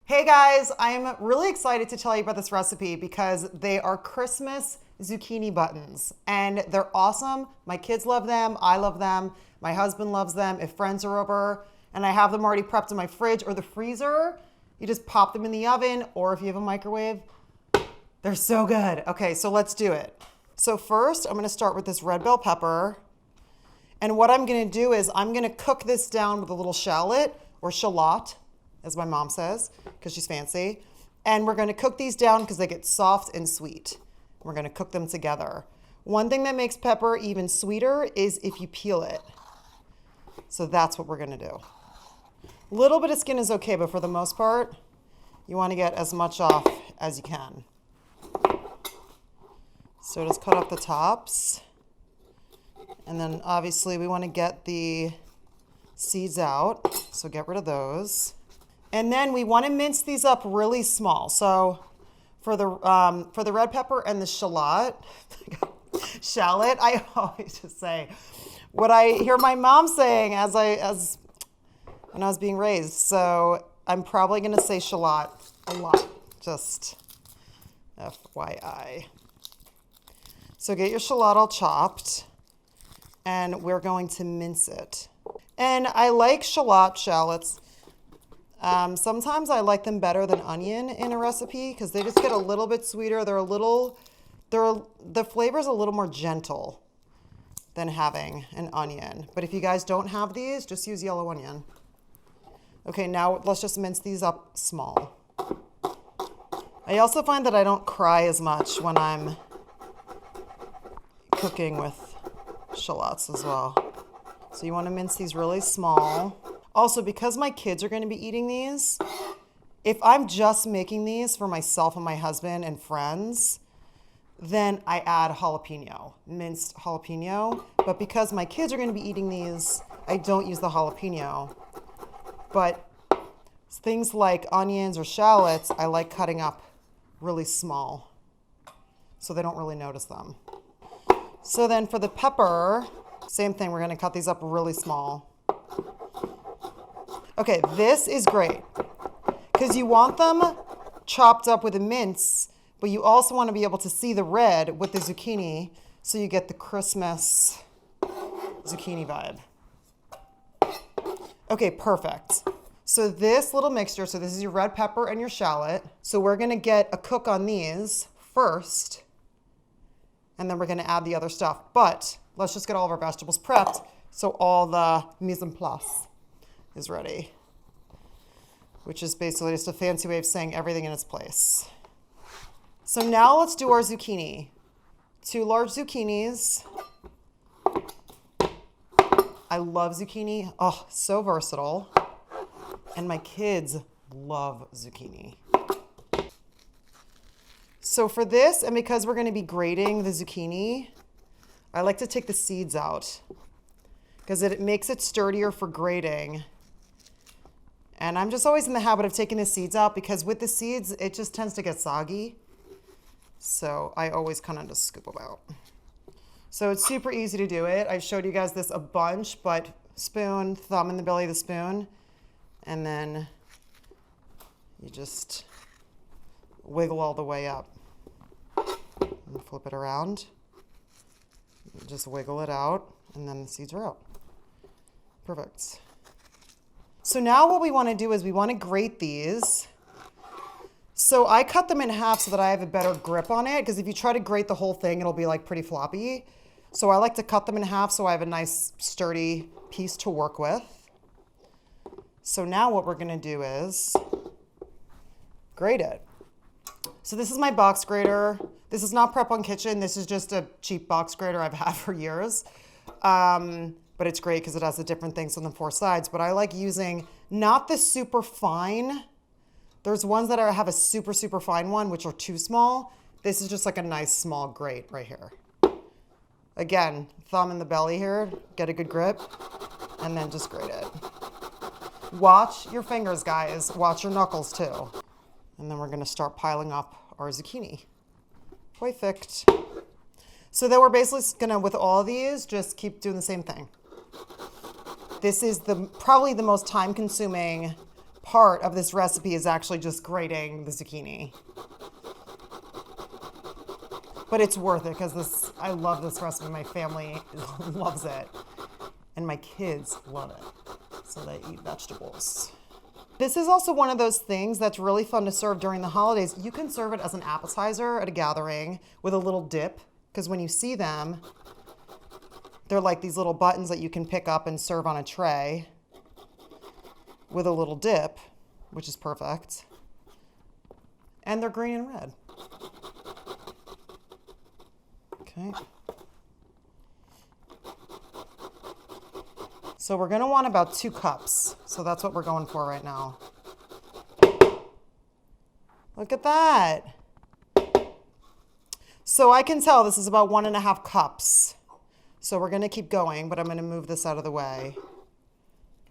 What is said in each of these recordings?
Hey guys, I am really excited to tell you about this recipe because they are Christmas zucchini buttons and they're awesome. My kids love them, I love them, my husband loves them. If friends are over and I have them already prepped in my fridge or the freezer, you just pop them in the oven, or if you have a microwave, they're so good. Okay, so let's do it. So first I'm gonna start with this red bell pepper. And what I'm gonna do is I'm gonna cook this down with a little shallot or shallot, as my mom says, because she's fancy. And we're gonna cook these down because they get soft and sweet. We're gonna cook them together. One thing that makes pepper even sweeter is if you peel it. So that's what we're gonna do. A little bit of skin is okay, but for the most part, you wanna get as much off as you can. So just cut off the tops. And then obviously we wanna get the seeds out, so get rid of those. And then we want to mince these up really small. So for the red pepper and the shallot, I always just say what I hear my mom saying as when I was being raised. So I'm probably going to say shallot a lot, just FYI. So get your shallot all chopped, and we're going to mince it. And I like shallots. Sometimes I like them better than onion in a recipe because they just get a little bit sweeter. The flavor's a little more gentle than having an onion. But if you guys don't have these, just use yellow onion. Okay, now let's just mince these up small. I also find that I don't cry as much when I'm cooking with shallots as well. So you want to mince these really small. Also, because my kids are going to be eating these, if I'm just making these for myself and my husband and friends, then I add jalapeno, minced jalapeno. But because my kids are going to be eating these, I don't use the jalapeno. But things like onions or shallots, I like cutting up really small so they don't really notice them. So then for the pepper, same thing, we're going to cut these up really small. Okay, this is great because you want them chopped up with a mince, but you also want to be able to see the red with the zucchini so you get the Christmas zucchini vibe. Okay, perfect. So this little mixture, so this is your red pepper and your shallot. So we're going to get a cook on these first, and then we're going to add the other stuff. But let's just get all of our vegetables prepped so all the mise en place is ready, which is basically just a fancy way of saying everything in its place. So now let's do our zucchini. 2 large zucchinis. I love zucchini. Oh, so versatile. And my kids love zucchini. So for this, and because we're going to be grating the zucchini, I like to take the seeds out because it makes it sturdier for grating. And I'm just always in the habit of taking the seeds out because with the seeds, it just tends to get soggy. So I always kind of just scoop them out. So it's super easy to do it. I've showed you guys this a bunch, but spoon, thumb in the belly of the spoon, and then you just wiggle all the way up. And flip it around. Just wiggle it out, and then the seeds are out. Perfect. So now what we want to do is we want to grate these. So I cut them in half so that I have a better grip on it, because if you try to grate the whole thing, it'll be like pretty floppy. So I like to cut them in half so I have a nice sturdy piece to work with. So now what we're going to do is grate it. So this is my box grater. This is not Prepon Kitchen. This is just a cheap box grater I've had for years. But it's great because it has the different things on the 4 sides. But I like using not the super fine. There's ones that have a super, super fine one, which are too small. This is just like a nice small grate right here. Again, thumb in the belly here, get a good grip, and then just grate it. Watch your fingers, guys. Watch your knuckles too. And then we're gonna start piling up our zucchini. Perfect. So then we're basically gonna, with all these, just keep doing the same thing. This is probably the most time-consuming part of this recipe is actually just grating the zucchini. But it's worth it because I love this recipe. My family loves it. And my kids love it. So they eat vegetables. This is also one of those things that's really fun to serve during the holidays. You can serve it as an appetizer at a gathering with a little dip, because when you see them, they're like these little buttons that you can pick up and serve on a tray with a little dip, which is perfect. And they're green and red. Okay. So we're going to want about 2 cups. So that's what we're going for right now. Look at that. So I can tell this is about 1.5 cups. So we're going to keep going, but I'm going to move this out of the way.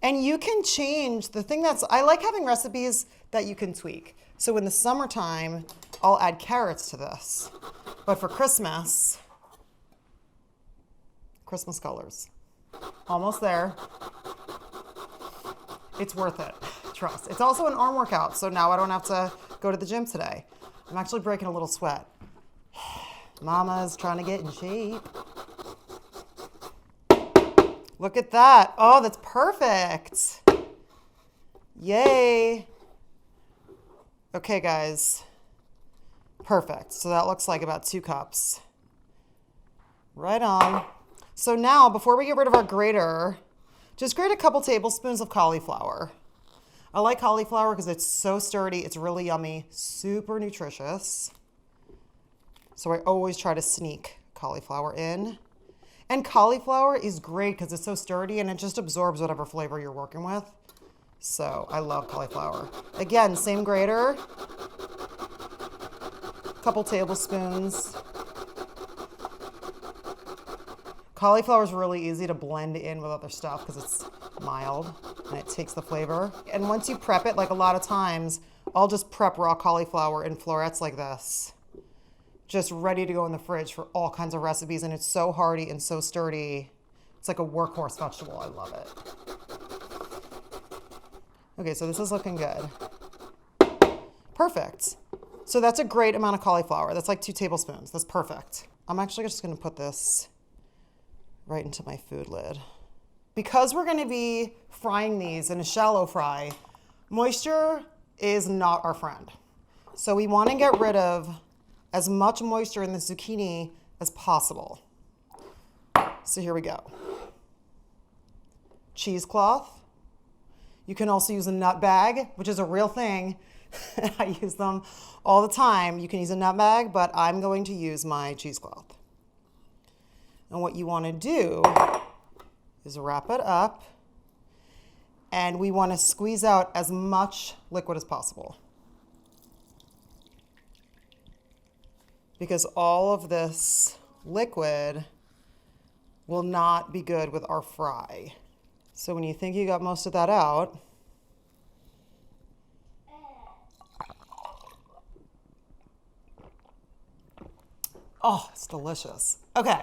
And you can change. I like having recipes that you can tweak. So in the summertime, I'll add carrots to this. But for Christmas colors. Almost there. It's worth it. Trust. It's also an arm workout, so now I don't have to go to the gym today. I'm actually breaking a little sweat. Mama's trying to get in shape. Look at that. Oh, that's perfect. Yay. Okay, guys. Perfect. So that looks like about 2 cups. Right on. So now, before we get rid of our grater, just grate a couple tablespoons of cauliflower. I like cauliflower because it's so sturdy. It's really yummy, super nutritious. So I always try to sneak cauliflower in. And cauliflower is great because it's so sturdy and it just absorbs whatever flavor you're working with. So I love cauliflower. Again, same grater. Couple tablespoons. Cauliflower is really easy to blend in with other stuff because it's mild and it takes the flavor. And once you prep it, like a lot of times, I'll just prep raw cauliflower in florets like this, just ready to go in the fridge for all kinds of recipes. And it's so hearty and so sturdy. It's like a workhorse vegetable. I love it. Okay, so this is looking good. Perfect. So that's a great amount of cauliflower. That's like 2 tablespoons. That's perfect. I'm actually just going to put this right into my food lid. Because we're going to be frying these in a shallow fry, moisture is not our friend. So we want to get rid of as much moisture in the zucchini as possible. So here we go. Cheesecloth. You can also use a nut bag, which is a real thing. I use them all the time. You can use a nut bag, but I'm going to use my cheesecloth. And what you want to do is wrap it up, and we want to squeeze out as much liquid as possible. Because all of this liquid will not be good with our fry. So when you think you got most of that out, oh, it's delicious. Okay.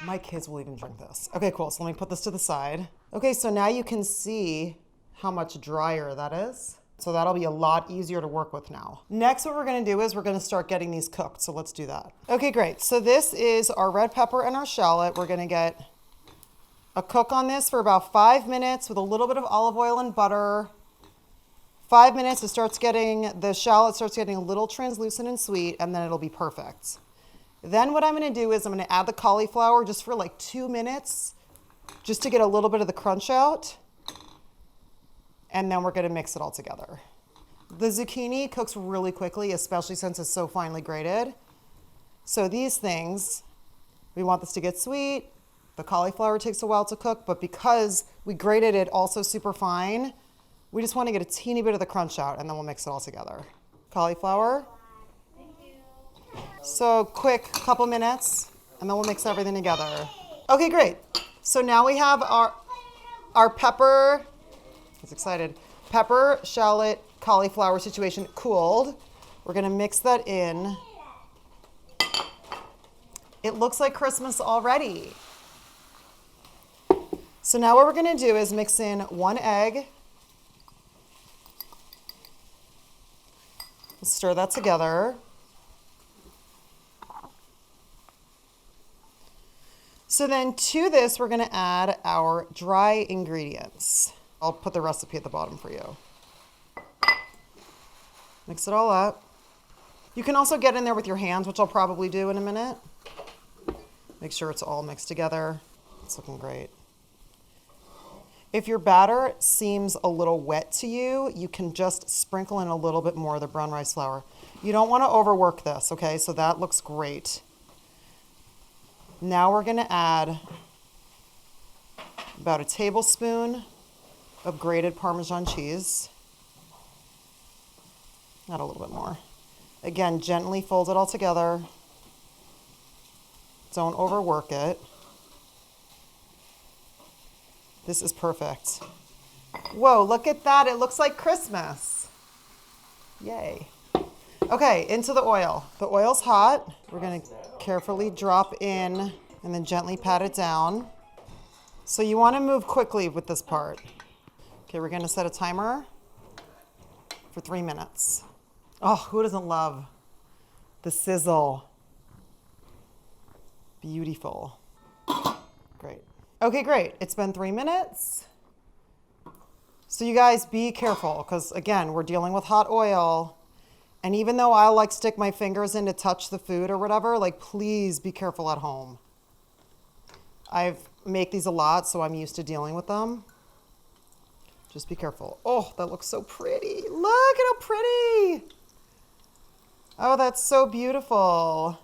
My kids will even drink this. Okay, cool. So let me put this to the side. Okay, so now you can see how much drier that is. So that'll be a lot easier to work with now. Next, what we're gonna do is we're gonna start getting these cooked. So let's do that. Okay, great. So this is our red pepper and our shallot. We're gonna get a cook on this for about 5 minutes with a little bit of olive oil and butter. 5 minutes, the shallot starts getting a little translucent and sweet, and then it'll be perfect. Then what I'm going to do is I'm going to add the cauliflower just for like 2 minutes, just to get a little bit of the crunch out. And then we're going to mix it all together. The zucchini cooks really quickly, especially since it's so finely grated. So these things, we want this to get sweet. The cauliflower takes a while to cook, but because we grated it also super fine, we just want to get a teeny bit of the crunch out, and then we'll mix it all together. Cauliflower. So quick, couple minutes, and then we'll mix everything together. Okay, great. So now we have our pepper, I was excited, pepper, shallot, cauliflower situation cooled. We're gonna mix that in. It looks like Christmas already. So now what we're gonna do is mix in 1 egg, Stir that together. So then to this, we're gonna add our dry ingredients. I'll put the recipe at the bottom for you. Mix it all up. You can also get in there with your hands, which I'll probably do in a minute. Make sure it's all mixed together. It's looking great. If your batter seems a little wet to you, you can just sprinkle in a little bit more of the brown rice flour. You don't want to overwork this, okay? So that looks great. Now we're going to add about a tablespoon of grated Parmesan cheese. Add a little bit more. Again, gently fold it all together. Don't overwork it. This is perfect. Whoa, look at that. It looks like Christmas. Yay. Okay, into the oil. The oil's hot. We're gonna carefully drop in and then gently pat it down. So you wanna move quickly with this part. Okay, we're gonna set a timer for 3 minutes. Oh, who doesn't love the sizzle? Beautiful. Great. Okay, great. It's been 3 minutes. So you guys be careful because again, we're dealing with hot oil. And even though I like stick my fingers in to touch the food or whatever, like please be careful at home. I make these a lot, so I'm used to dealing with them. Just be careful. Oh, that looks so pretty. Look at how pretty. Oh, that's so beautiful.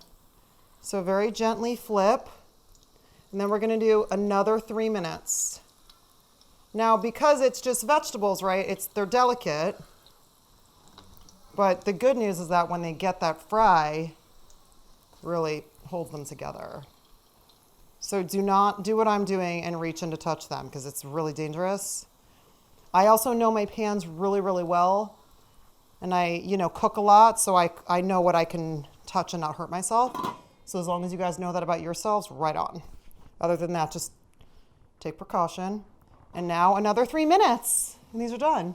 So very gently flip. And then we're gonna do another 3 minutes. Now, because it's just vegetables, right? They're delicate. But the good news is that when they get that fry, really holds them together. So do not do what I'm doing and reach in to touch them because it's really dangerous. I also know my pans really, really well. And I, cook a lot, so I know what I can touch and not hurt myself. So as long as you guys know that about yourselves, right on. Other than that, just take precaution. And now another 3 minutes, and these are done.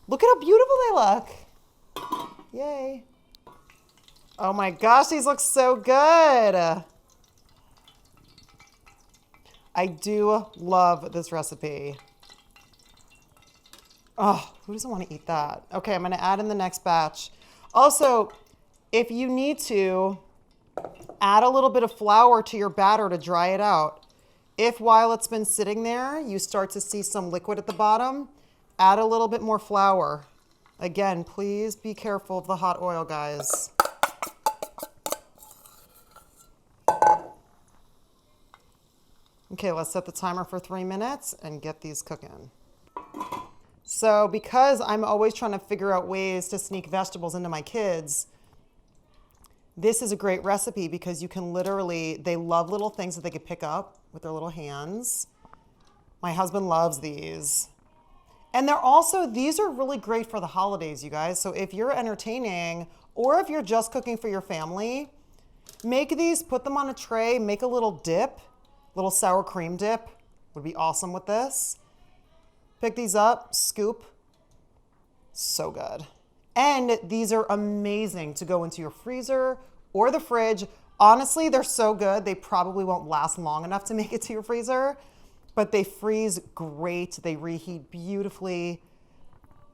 Look at how beautiful they look. Yay. Oh my gosh, these look so good. I do love this recipe. Oh, who doesn't want to eat that? Okay, I'm going to add in the next batch. Also, if you need to, add a little bit of flour to your batter to dry it out. If while it's been sitting there, you start to see some liquid at the bottom, add a little bit more flour. Again, please be careful of the hot oil, guys. Okay, let's set the timer for 3 minutes and get these cooking. So because I'm always trying to figure out ways to sneak vegetables into my kids, this is a great recipe because you can literally, they love little things that they could pick up with their little hands. My husband loves these. And these are really great for the holidays, you guys. So if you're entertaining or if you're just cooking for your family, make these, put them on a tray, make a little dip, little sour cream dip would be awesome with this. Pick these up, scoop, so good. And these are amazing to go into your freezer or the fridge. Honestly, they're so good, they probably won't last long enough to make it to your freezer, but they freeze great. They reheat beautifully.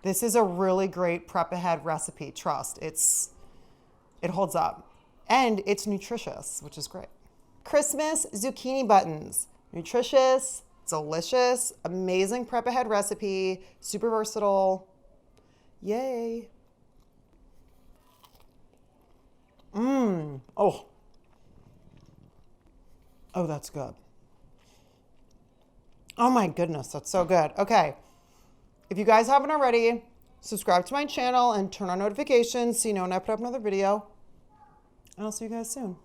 This is a really great prep ahead recipe, trust. It holds up and it's nutritious, which is great. Christmas zucchini buttons, nutritious, delicious, amazing prep ahead recipe, super versatile. Yay. Oh. Oh, that's good. Oh my goodness, that's so good. Okay, if you guys haven't already, subscribe to my channel and turn on notifications so you know when I put up another video. And I'll see you guys soon.